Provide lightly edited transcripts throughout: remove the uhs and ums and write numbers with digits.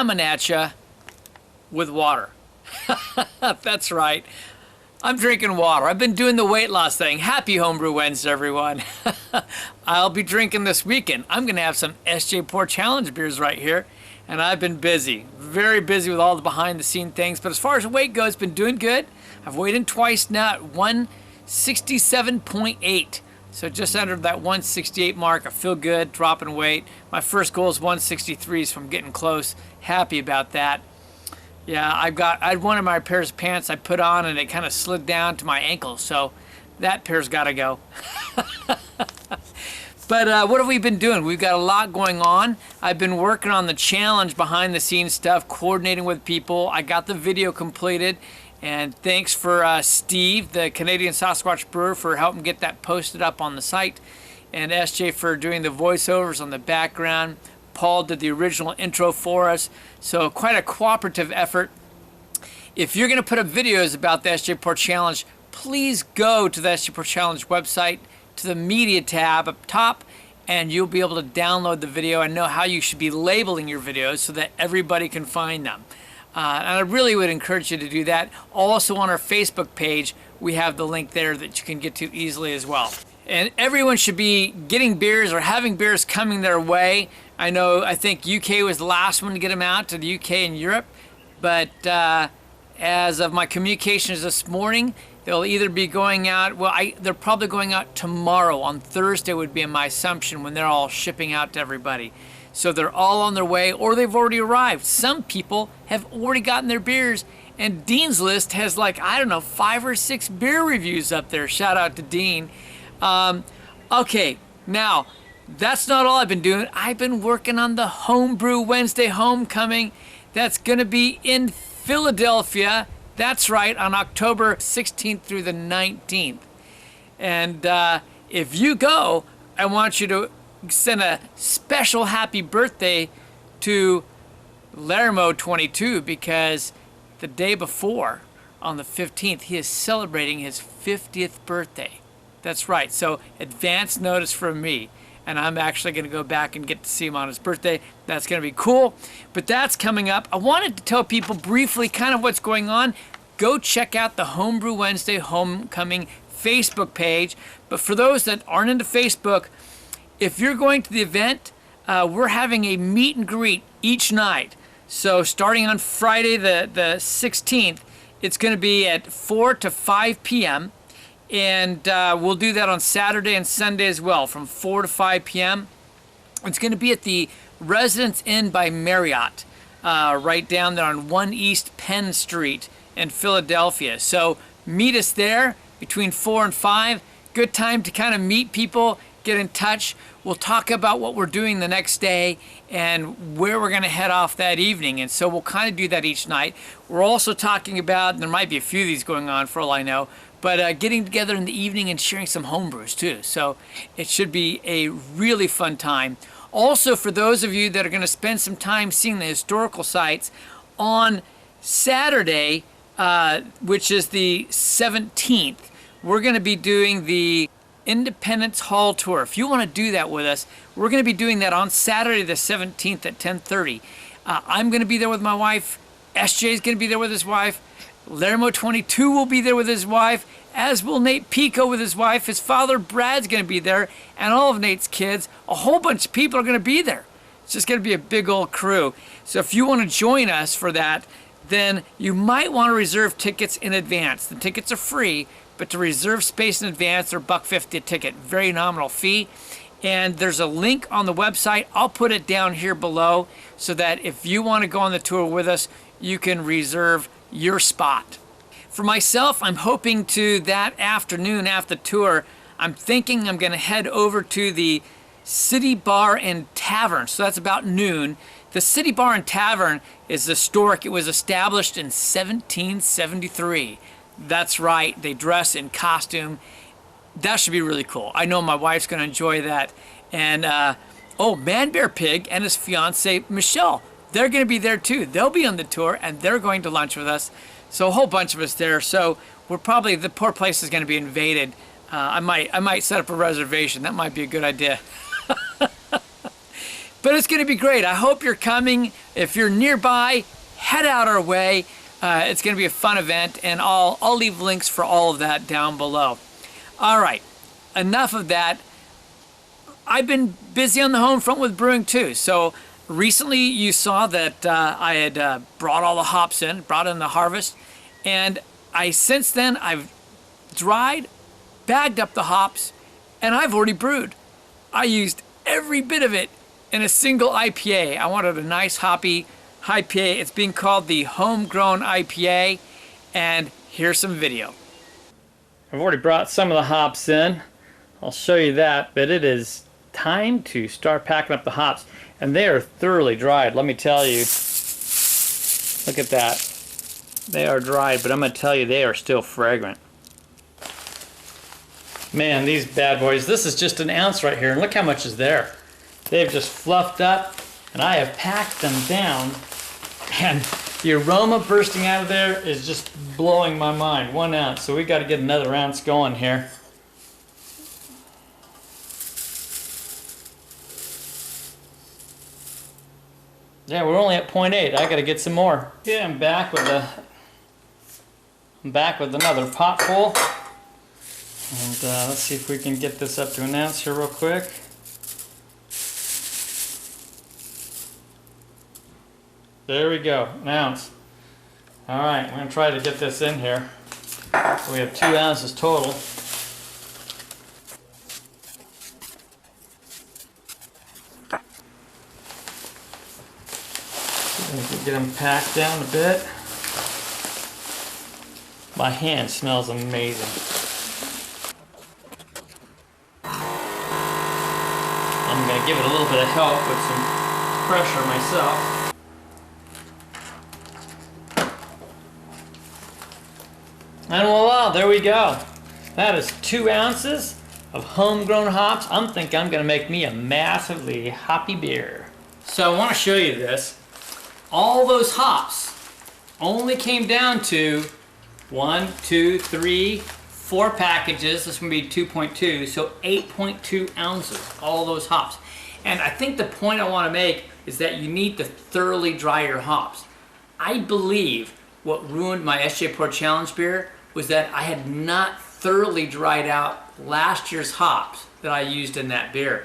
coming at you with water. That's right. I'm drinking water. I've been doing the weight loss thing. Happy Homebrew Wednesday, everyone. I'll be drinking this weekend. I'm going to have some Sjporr Challenge beers right here. And I've been busy, very busy with all the behind-the-scene things. But as far as weight goes, been doing good. I've weighed in twice now at 167.8. So just under that 168 mark. I feel good, dropping weight. My first goal is 163, so I'm getting close. Happy about that. Yeah, I had one of my pairs of pants I put on and it kind of slid down to my ankle, so that pair's got to go. But what have we been doing? We've got a lot going on. I've been working on the challenge, behind the scenes stuff, coordinating with people. I got the video completed, and thanks for Steve, the Canadian Sasquatch brewer, for helping get that posted up on the site, and SJ for doing the voiceovers on the background. Paul did the original intro for us, so quite a cooperative effort. If you're going to put up videos about the Sjporr Challenge, please go to the Sjporr Challenge website, to the media tab up top, and you'll be able to download the video and know how you should be labeling your videos so that everybody can find them. And I really would encourage you to do that. Also on our Facebook page, we have the link there that you can get to easily as well. And everyone should be getting beers or having beers coming their way. I think UK was the last one to get them out to the UK and Europe, but as of my communications this morning, they'll either be going out, they're probably going out tomorrow. On Thursday would be my assumption, when they're all shipping out to everybody. So they're all on their way, or they've already arrived. Some people have already gotten their beers, and Dean's List has 5 or 6 beer reviews up there. Shout out to Dean. Okay, now, that's not all I've been doing. I've been working on the Homebrew Wednesday Homecoming. That's going to be in Philadelphia. That's right, on October 16th through the 19th. And if you go, I want you to send a special happy birthday to Lermo22, because the day before, on the 15th, he is celebrating his 50th birthday. That's right, so advance notice from me. And I'm actually going to go back and get to see him on his birthday. That's going to be cool. But that's coming up. I wanted to tell people briefly kind of what's going on. Go check out the Homebrew Wednesday Homecoming Facebook page. But for those that aren't into Facebook, if you're going to the event, we're having a meet and greet each night. So starting on Friday the 16th, it's going to be at 4 to 5 p.m. And we'll do that on Saturday and Sunday as well, from 4 to 5 p.m. It's going to be at the Residence Inn by Marriott, right down there on 1 East Penn Street in Philadelphia. So meet us there between 4 and 5. Good time to kind of meet people, get in touch. We'll talk about what we're doing the next day and where we're going to head off that evening. And so we'll kind of do that each night. We're also talking about, and there might be a few of these going on for all I know, but getting together in the evening and sharing some homebrews too. So it should be a really fun time. Also, for those of you that are going to spend some time seeing the historical sites, on Saturday, which is the 17th, we're going to be doing the Independence Hall Tour. If you want to do that with us, we're going to be doing that on Saturday the 17th at 10:30. I'm going to be there with my wife. SJ is going to be there with his wife. Lermo22 will be there with his wife, as will Nate Pico with his wife. His father Brad's going to be there, and all of Nate's kids. A whole bunch of people are going to be there. It's just going to be a big old crew. So if you want to join us for that, then you might want to reserve tickets in advance. The tickets are free, but to reserve space in advance, they're $1.50 a ticket. Very nominal fee. And there's a link on the website. I'll put it down here below so that if you want to go on the tour with us, you can reserve your spot. For myself, I'm hoping to that afternoon after the tour, I'm thinking I'm going to head over to the City Bar and Tavern. So that's about noon. The City Bar and Tavern is historic. It was established in 1773. That's right, they dress in costume. That should be really cool. I know my wife's going to enjoy that. And, Man Bear Pig and his fiancée, Michelle, they're going to be there too. They'll be on the tour, and they're going to lunch with us. So a whole bunch of us there. So we're probably, the poor place is going to be invaded. I might set up a reservation. That might be a good idea. But it's going to be great. I hope you're coming. if you're nearby, head out our way. It's going to be a fun event, and I'll leave links for all of that down below. All right, enough of that. I've been busy on the home front with brewing too. So recently you saw that I had brought all the hops in, brought in the harvest, and since then I've dried, bagged up the hops, and I've already brewed. I used every bit of it in a single IPA. I wanted a nice hoppy IPA. It's being called the Homegrown IPA, and here's some video. I've already brought some of the hops in. I'll show you that, but it is time to start packing up the hops, and they are thoroughly dried. Let me tell you, look at that. They are dried, but I'm going to tell you they are still fragrant. Man, these bad boys, this is just an ounce right here, and look how much is there. They've just fluffed up, and I have packed them down, and the aroma bursting out of there is just blowing my mind. 1 ounce, so we got to get another ounce going here. Yeah, we're only at 0.8. I got to get some more. Yeah, I'm back with another pot full. And let's see if we can get this up to an ounce here real quick. There we go, an ounce. All right, we're going to try to get this in here. We have 2 ounces total. Get them packed down a bit. My hand smells amazing. I'm going to give it a little bit of help with some pressure myself. And voila, there we go. That is 2 ounces of homegrown hops. I'm thinking I'm going to make me a massively hoppy beer. So I want to show you this. All those hops only came down to 1, 2, 3, 4 packages. This is going to be 2.2, so 8.2 ounces, all those hops. And I think the point I want to make is that you need to thoroughly dry your hops. I believe what ruined my Sjporr Challenge beer was that I had not thoroughly dried out last year's hops that I used in that beer.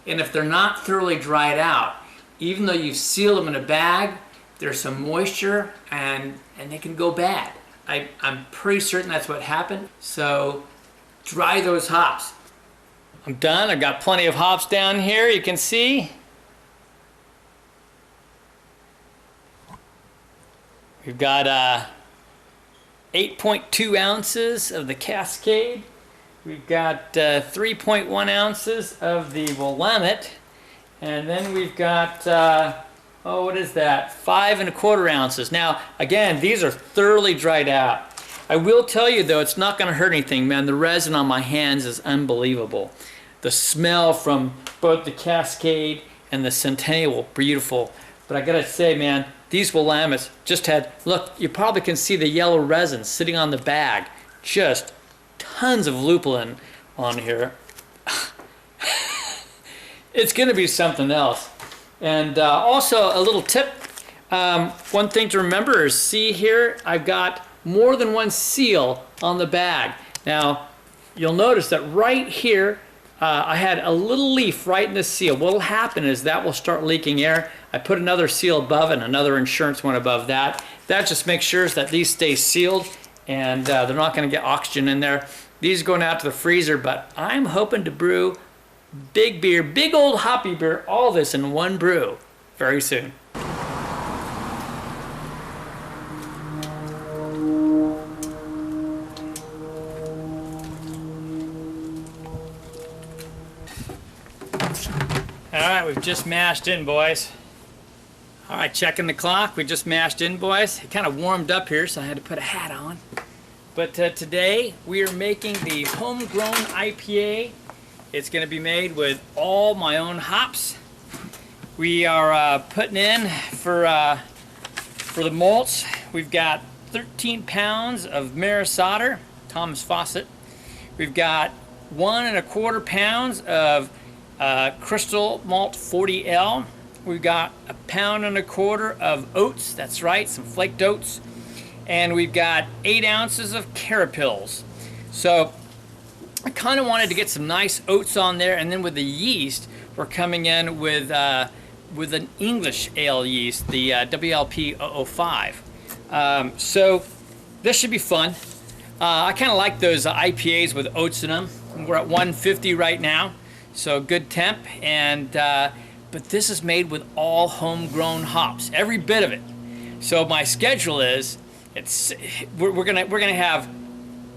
And if they're not thoroughly dried out, even though you've sealed them in a bag, there's some moisture and they can go bad. I'm pretty certain that's what happened. So dry those hops. I'm done. I've got plenty of hops down here, you can see. We've got 8.2 ounces of the Cascade. We've got 3.1 ounces of the Willamette. And then we've got oh, what is that? 5.25 ounces. Now, again, these are thoroughly dried out. I will tell you though, it's not going to hurt anything, man. The resin on my hands is unbelievable. The smell from both the Cascade and the Centennial, beautiful. But I gotta say, man, these Willamettes just had, look, you probably can see the yellow resin sitting on the bag. Just tons of lupulin on here. It's gonna be something else. And also a little tip, one thing to remember is, see here, I've got more than one seal on the bag. Now, you'll notice that right here, I had a little leaf right in this seal. What will happen is that will start leaking air. I put another seal above it and another insurance one above that. That just makes sure that these stay sealed and they're not gonna get oxygen in there. These are going out to the freezer, but I'm hoping to brew big beer, big old hoppy beer, all this in one brew very soon. All right, we've just mashed in, boys. All right, checking the clock. We just mashed in, boys. It kind of warmed up here, so I had to put a hat on. But today we are making the Homegrown IPA. It's going to be made with all my own hops. We are putting in for the malts. We've got 13 pounds of Maris Otter, Thomas Fawcett. We've got 1.25 pounds of Crystal Malt 40L. We've got 1.25 pounds of oats, that's right, some flaked oats. And we've got 8 ounces of carapils. So I kind of wanted to get some nice oats on there, and then with the yeast, we're coming in with an English ale yeast, the WLP 005. So this should be fun. I kind of like those IPAs with oats in them. We're at 150 right now, so good temp. And but this is made with all homegrown hops, every bit of it. So my schedule is, we're gonna have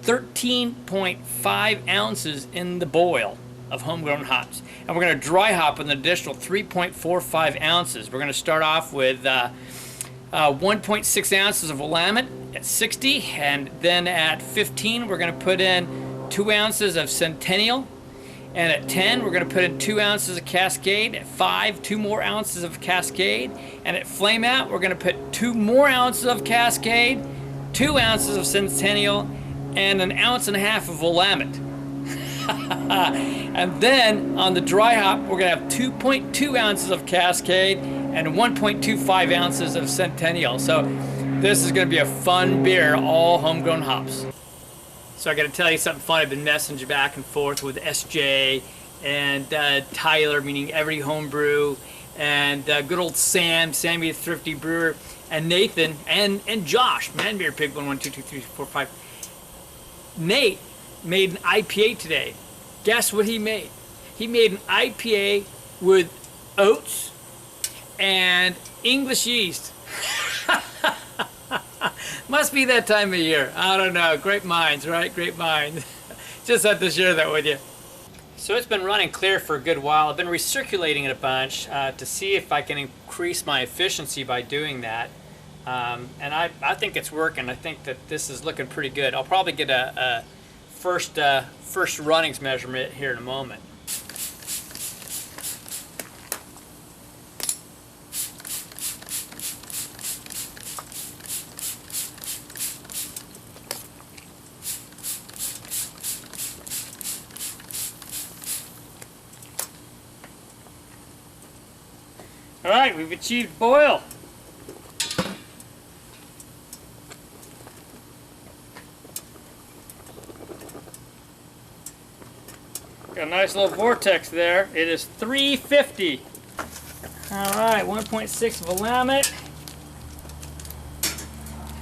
13.5 ounces in the boil of homegrown hops, and we're going to dry hop an additional 3.45 ounces. We're going to start off with 1.6 ounces of Willamette at 60, and then at 15 we're going to put in 2 ounces of Centennial, and at 10 we're going to put in 2 ounces of Cascade. At 5, 2 more ounces of Cascade, and at Flame Out we're going to put 2 more ounces of Cascade, 2 ounces of Centennial, and 1.5 ounces of Willamette. And then on the dry hop, we're going to have 2.2 ounces of Cascade and 1.25 ounces of Centennial. So this is going to be a fun beer, all homegrown hops. So I got to tell you something fun. I've been messaging back and forth with SJ and Tyler, meaning Every Homebrew, and good old Sammy the Thrifty Brewer, and Nathan, and Josh, Man Beer Pig 1, 1, 2, 2, 3, 4, 5. Nate made an IPA today. Guess what he made? He made an IPA with oats and English yeast. Must be that time of year. I don't know. Great minds, right? Great minds. Just had to share that with you. So it's been running clear for a good while. I've been recirculating it a bunch to see if I can increase my efficiency by doing that. And I think it's working. I think that this is looking pretty good. I'll probably get a first runnings measurement here in a moment. All right, we've achieved boil. Got a nice little vortex there. It is 350. All right, 1.6 of Willamette.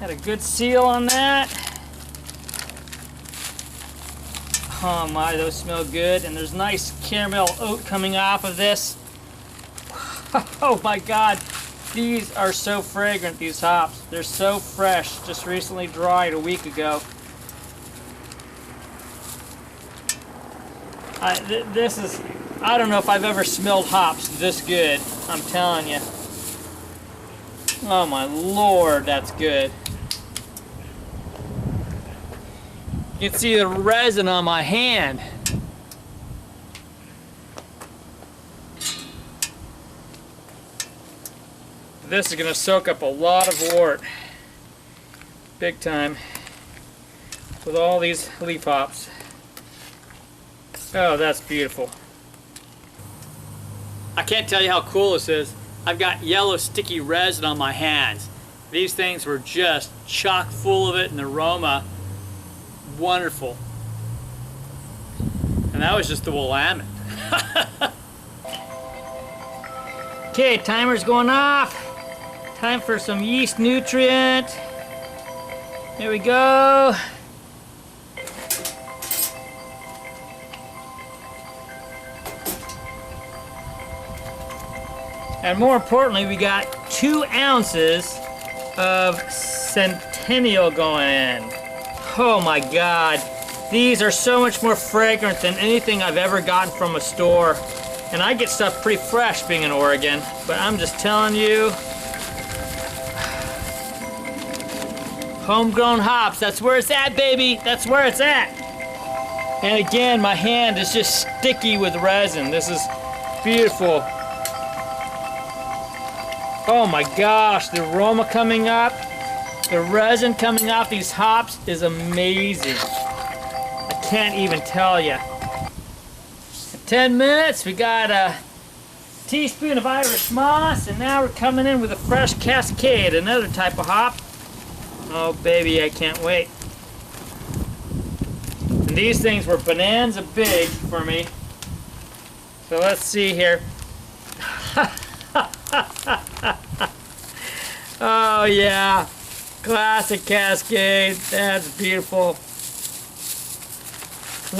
Had a good seal on that. Oh my, those smell good. And there's nice caramel oat coming off of this. Oh my God, these are so fragrant, these hops. They're so fresh, just recently dried a week ago. This is, I don't know if I've ever smelled hops this good, I'm telling you. Oh my Lord, that's good. You can see the resin on my hand. This is going to soak up a lot of wort, big time, with all these leaf hops. Oh, that's beautiful. I can't tell you how cool this is. I've got yellow sticky resin on my hands. These things were just chock full of it, and the aroma, wonderful. And that was just the Willamette. Okay, timer's going off. Time for some yeast nutrient. There we go. And more importantly, we got 2 ounces of Centennial going in. Oh my God. These are so much more fragrant than anything I've ever gotten from a store. And I get stuff pretty fresh being in Oregon, but I'm just telling you, homegrown hops, that's where it's at, baby. That's where it's at. And again, my hand is just sticky with resin. This is beautiful. Oh my gosh, the aroma coming up, the resin coming off these hops is amazing. I can't even tell you. In 10 minutes, we got teaspoon of Irish moss, and now we're coming in with a fresh Cascade, another type of hop. Oh baby, I can't wait. And these things were bonanza big for me. So let's see here. Oh yeah, classic Cascade. That's beautiful.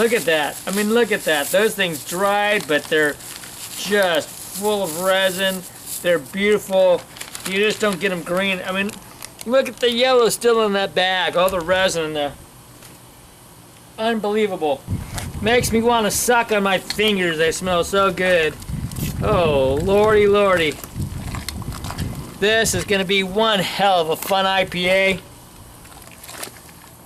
Look at that. I mean, look at that. Those things dried, but they're just full of resin. They're beautiful. You just don't get them green. I mean, look at the yellow still in that bag. All the resin in there. Unbelievable. Makes me want to suck on my fingers. They smell so good. Oh, lordy, lordy. This is going to be one hell of a fun IPA.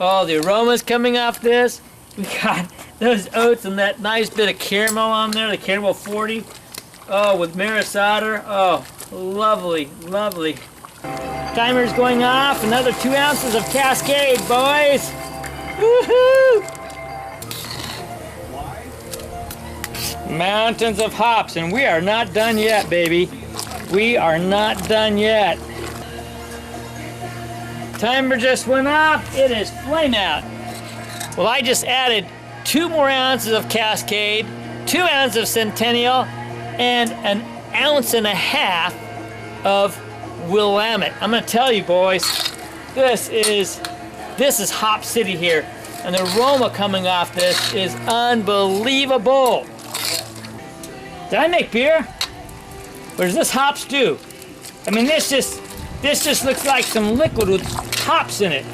Oh, the aroma's coming off this. We got those oats and that nice bit of caramel on there, the caramel 40. Oh, with Maris Otter. Oh, lovely, lovely. Timer's going off. Another 2 ounces of Cascade, boys. Woohoo! Mountains of hops, and we are not done yet, baby. We are not done yet. Timer just went off. It is flame out. Well, I just added 2 more ounces of Cascade, 2 ounces of Centennial, and an 1.5 ounces of Willamette. I'm gonna tell you, boys, this is Hop City here, and the aroma coming off this is unbelievable. Did I make beer? Or does this hop stew? I mean, this just looks like some liquid with hops in it.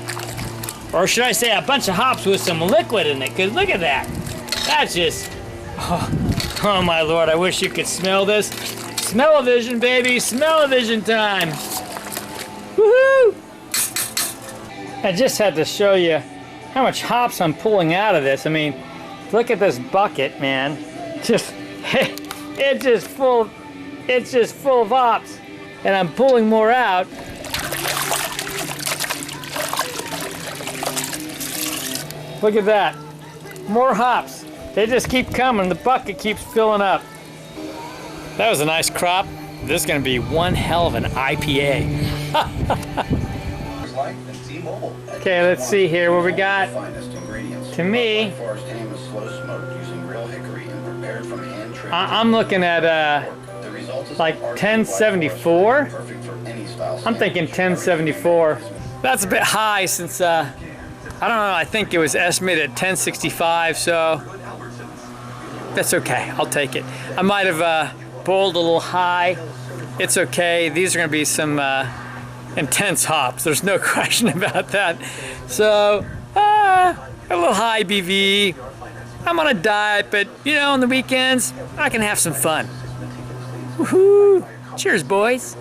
Or should I say a bunch of hops with some liquid in it? Because look at that. That's just, oh my Lord, I wish you could smell this. Smell-o-vision, baby, smell-o-vision time. Woohoo! I just had to show you how much hops I'm pulling out of this. I mean, look at this bucket, man. It's just full of hops. And I'm pulling more out. Look at that. More hops. They just keep coming. The bucket keeps filling up. That was a nice crop. This is going to be one hell of an IPA. Okay, let's see here what we got. To me, I'm looking at like 1074. I'm thinking 1074. That's a bit high since I don't know, I think it was estimated at 1065, so that's okay, I'll take it. I might have bowled a little high. It's okay, these are gonna be some intense hops, there's no question about that. So, a little high BV. I'm on a diet, but you know, on the weekends, I can have some fun. Woohoo! Cheers, boys.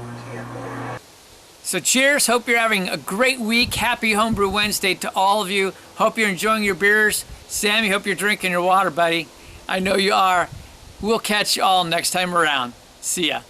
So cheers, hope you're having a great week. Happy Homebrew Wednesday to all of you. Hope you're enjoying your beers. Sammy, hope you're drinking your water, buddy. I know you are. We'll catch you all next time around. See ya.